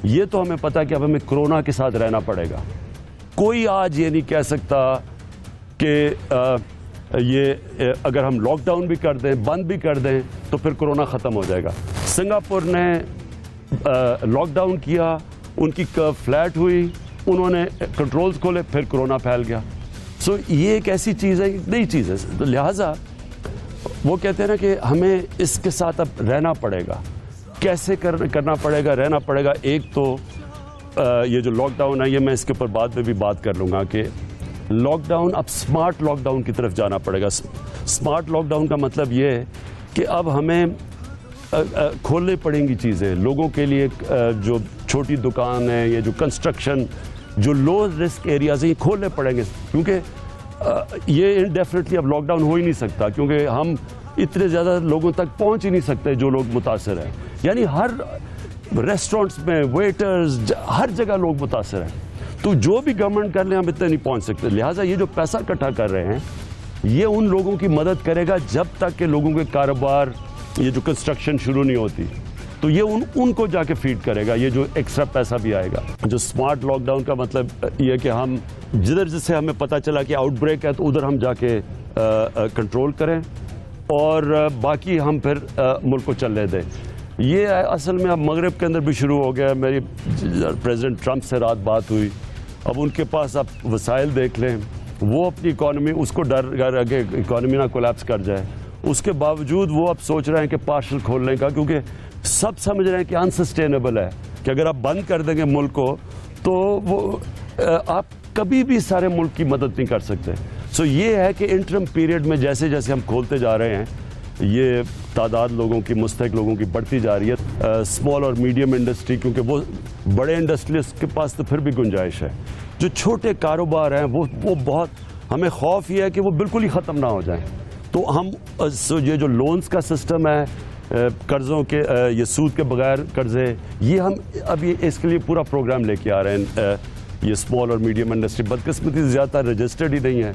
یہ تو ہمیں پتا کہ اب ہمیں کورونا کے ساتھ رہنا پڑے گا. کوئی آج یہ نہیں کہہ سکتا کہ یہ اگر ہم لاک ڈاؤن بھی کر دیں, بند بھی کر دیں, تو پھر کورونا ختم ہو جائے گا. سنگاپور نے لاک ڈاؤن کیا, ان کی کرو فلیٹ ہوئی, انہوں نے کنٹرولز کھولے, پھر کورونا پھیل گیا. سو یہ ایک ایسی چیز ہے, نئی چیز ہے. لہٰذا وہ کہتے ہیں نا کہ ہمیں اس کے ساتھ اب رہنا پڑے گا. کیسے کرنا پڑے گا, رہنا پڑے گا. ایک تو یہ جو لاک ڈاؤن ہے, یہ میں اس کے اوپر بعد میں بھی بات کر لوں گا کہ لاک ڈاؤن اب اسمارٹ لاک ڈاؤن کی طرف جانا پڑے گا. اسمارٹ لاک ڈاؤن کا مطلب یہ ہے کہ اب ہمیں کھولنے پڑیں گی چیزیں لوگوں کے لیے. جو چھوٹی دکان ہے, یہ جو کنسٹرکشن, جو لو رسک ایریاز ہیں, یہ کھولنے پڑیں گے, کیونکہ یہ انڈیفینیٹلی اب لاک ڈاؤن ہو ہی نہیں سکتا, کیونکہ ہم اتنے زیادہ لوگوں تک پہنچ ہی نہیں سکتے جو لوگ متاثر ہیں. یعنی ہر ریسٹورنٹس میں ویٹرز, ہر جگہ لوگ متاثر ہیں. تو جو بھی گورنمنٹ کر لیں ہم اتنے نہیں پہنچ سکتے. لہٰذا یہ جو پیسہ اکٹھا کر رہے ہیں, یہ ان لوگوں کی مدد کرے گا جب تک کہ لوگوں کے کاروبار, یہ جو کنسٹرکشن شروع نہیں ہوتی, تو یہ ان کو جا کے فیڈ کرے گا. یہ جو ایکسٹرا پیسہ بھی آئے گا. جو اسمارٹ لاک ڈاؤن کا مطلب یہ کہ ہم جدھر جسے ہمیں پتہ چلا کہ آؤٹ بریک ہے, تو ادھر ہم جا کے کنٹرول کریں, اور باقی ہم پھر ملک کو چلنے دیں. یہ اصل میں اب مغرب کے اندر بھی شروع ہو گیا. میری پریزیڈنٹ ٹرمپ سے رات بات ہوئی. اب ان کے پاس آپ وسائل دیکھ لیں, وہ اپنی اکانومی, اس کو ڈر کہ اکانومی نہ کولیپس کر جائے, اس کے باوجود وہ اب سوچ رہے ہیں کہ پارشل کھولنے کا, کیونکہ سب سمجھ رہے ہیں کہ انسسٹینیبل ہے کہ اگر آپ بند کر دیں گے ملک کو, تو وہ آپ کبھی بھی سارے ملک کی مدد نہیں کر سکتے. سو یہ ہے کہ انٹرم پیریڈ میں جیسے جیسے ہم کھولتے جا رہے ہیں, یہ تعداد لوگوں کی, مستحق لوگوں کی بڑھتی جا رہی ہے. اسمال اور میڈیم انڈسٹری, کیونکہ وہ بڑے انڈسٹریز کے پاس تو پھر بھی گنجائش ہے. جو چھوٹے کاروبار ہیں وہ بہت, ہمیں خوف یہ ہے کہ وہ بالکل ہی ختم نہ ہو جائیں. تو ہم یہ جو لونز کا سسٹم ہے, قرضوں کے, یہ سود کے بغیر قرضے, یہ ہم اب اس کے لیے پورا پروگرام لے کے آ رہے ہیں. یہ اسمال اور میڈیم انڈسٹری بدقسمتی زیادہ رجسٹرڈ ہی نہیں ہے.